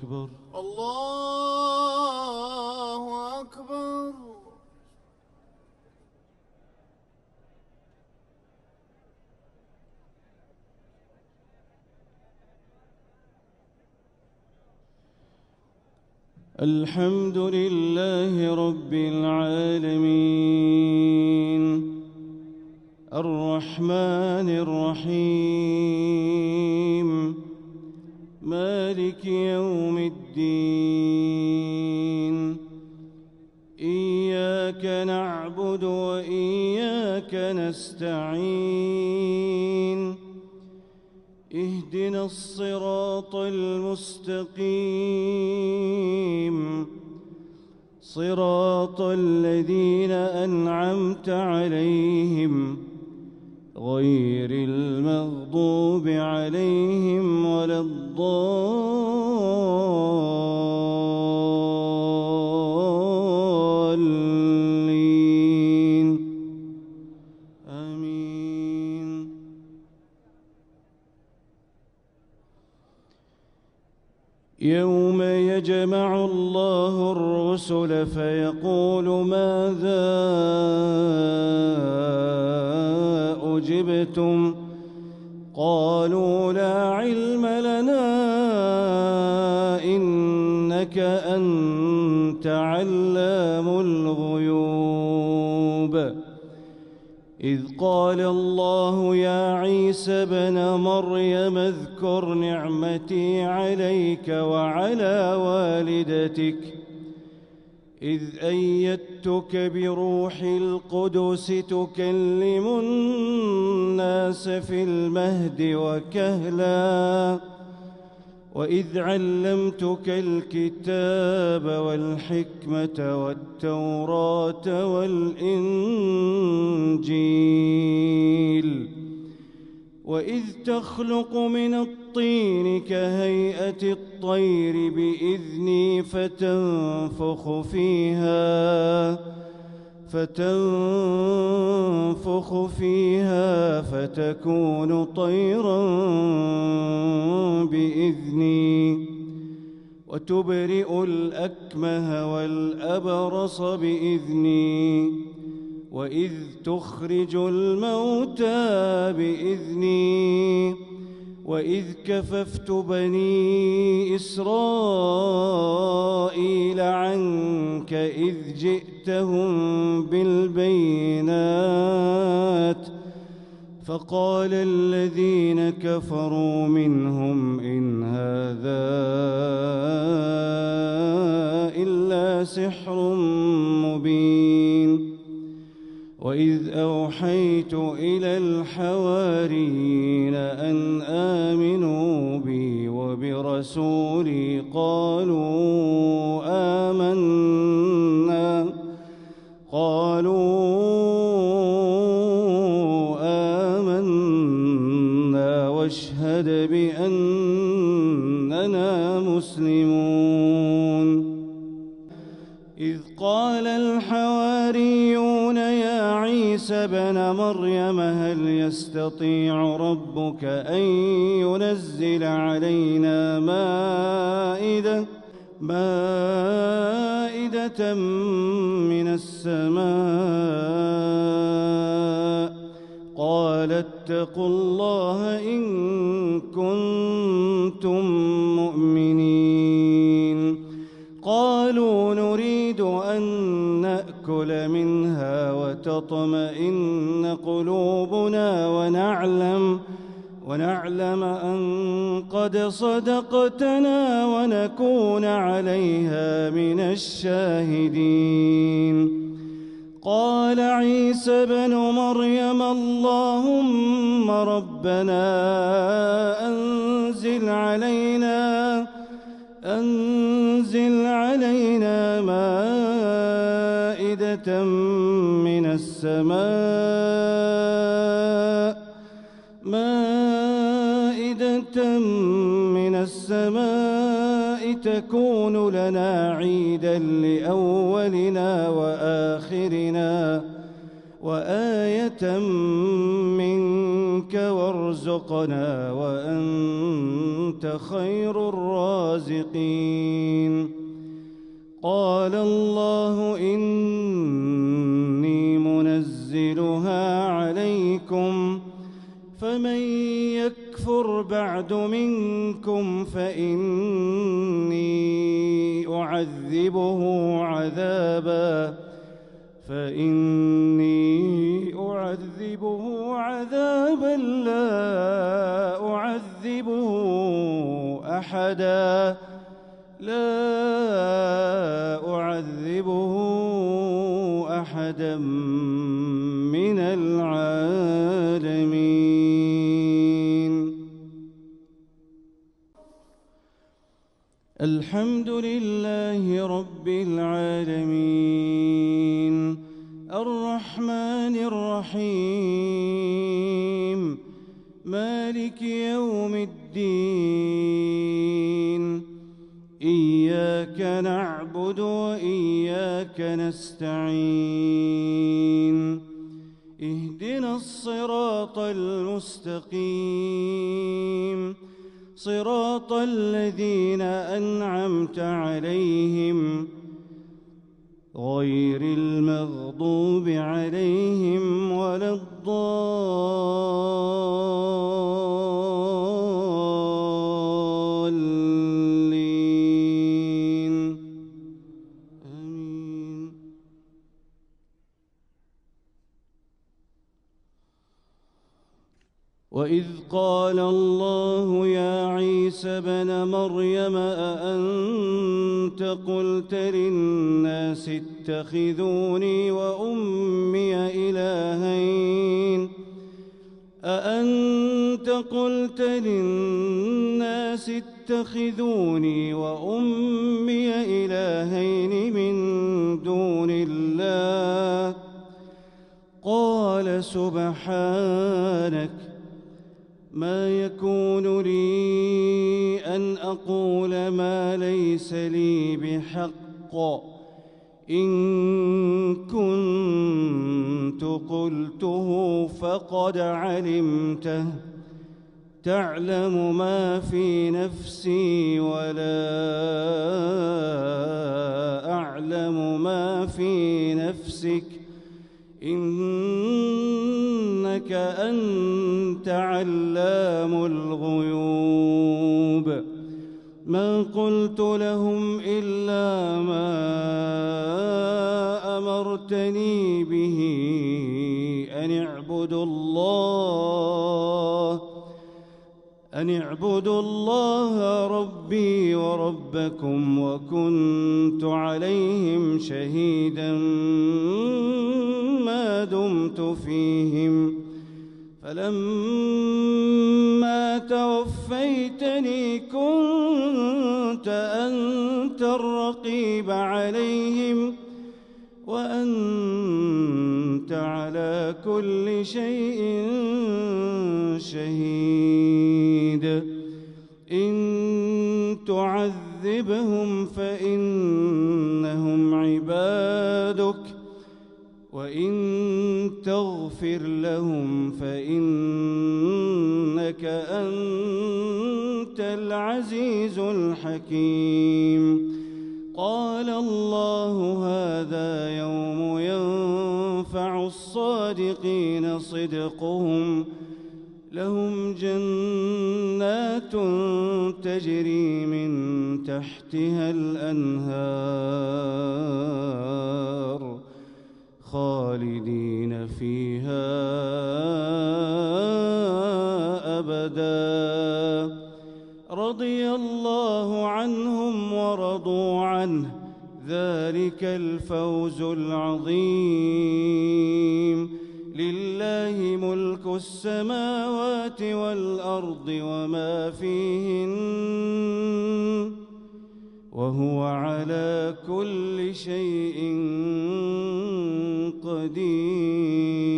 أكبر. الله أكبر. الحمد لله رب العالمين الرحمن الرحيم مالك يوم الدين إياك نعبد وإياك نستعين اهدنا الصراط المستقيم صراط الذين أنعمت عليهم غير المغضوب عليهم ولا الضالين آمين. يوم يجمع الله الرسل فيقول ماذا أجبتم قالوا لا علم لنا إنك أنت علام الغيوب إذ قال الله يا عيسى ابن مريم اذكر نعمتي عليك وعلى والدتك إذ أيدتك بروح القدس تكلم الناس في المهد وكهلا وإذ علمتك الكتاب والحكمة والتوراة والإنجيل وإذ تخلق من الطين كهيئة الطير بإذني فتنفخ فيها فتكون طيرا بإذني وتبرئ الأكمه والأبرص بإذني وإذ تخرج الموتى بإذني وإذ كففت بني إسرائيل عنك إذ جئتهم بالبينات فقال الذين كفروا منهم إن هذا إلا سحر مبين وإذ أوحيت إلى الحواريين أن آمنوا بي وبرسولي قالوا آمنا واشهد بأننا مسلمون إذ قال الحواريون يا عيسى ابن مريم هل يستطيع ربك أن ينزل علينا مائدة من السماء قال اتقوا الله إن كنتم مؤمنين قالوا نريد أن نأكل منها وتطمئن قلوبنا ونعلم أن قد صدقتنا ونكون عليها من الشاهدين قال عيسى ابن مريم اللهم ربنا أنزل علينا مائدة من السماء تكون لنا عيدا لأولنا وآخرنا وآية منك وارزقنا وأنت وأنت خير الرازقين. قال الله إني منزلها عليكم فمن يكفر بعد منكم فإني أعذبه عذابا لا أعذبه أحدا من العالمين. الحمد لله رب العالمين الرحمن الرحيم مالك يوم الدين. إياك نعبد وإياك نستعين. اهدنا الصراط المستقيم صراط الذين أنعمت عليهم غير المغضوب عليهم ولا الضالين. آمين. وإذ قال الله يا عيسى ابن مريم أأنت قلت للناس اتخذوني وأمي إلهين من دون الله؟ قال سبحانك ما يكون لي أن أقول ما ليس لي بحق. إن كنت قلته فقد علمته تعلم ما في نفسي ولا أعلم ما في نفسك إنك أنت علام الغيوب. ما قلت لهم إلا ما أمرتني به أن اعبدوا الله ربي وربكم وكنت عليهم شهيدا ما دمت فيهم. فلما توفيتني كنت أنت الرقيب عليهم وأنت على كل شيء شهيد. إن تعذبهم فإنهم عبادك وإن تغفر لهم فإنك أنت العزيز الحكيم. قال الله هذا يوم ينفع الصادقين صدقهم لهم جنات تجري من تحتها الأنهار خالدين فيها أبدا رضي الله عنهم ورضوا عنه ذلك الفوز العظيم. لله ملك السماوات والأرض وما فيهن وهو على كل شيء قدير.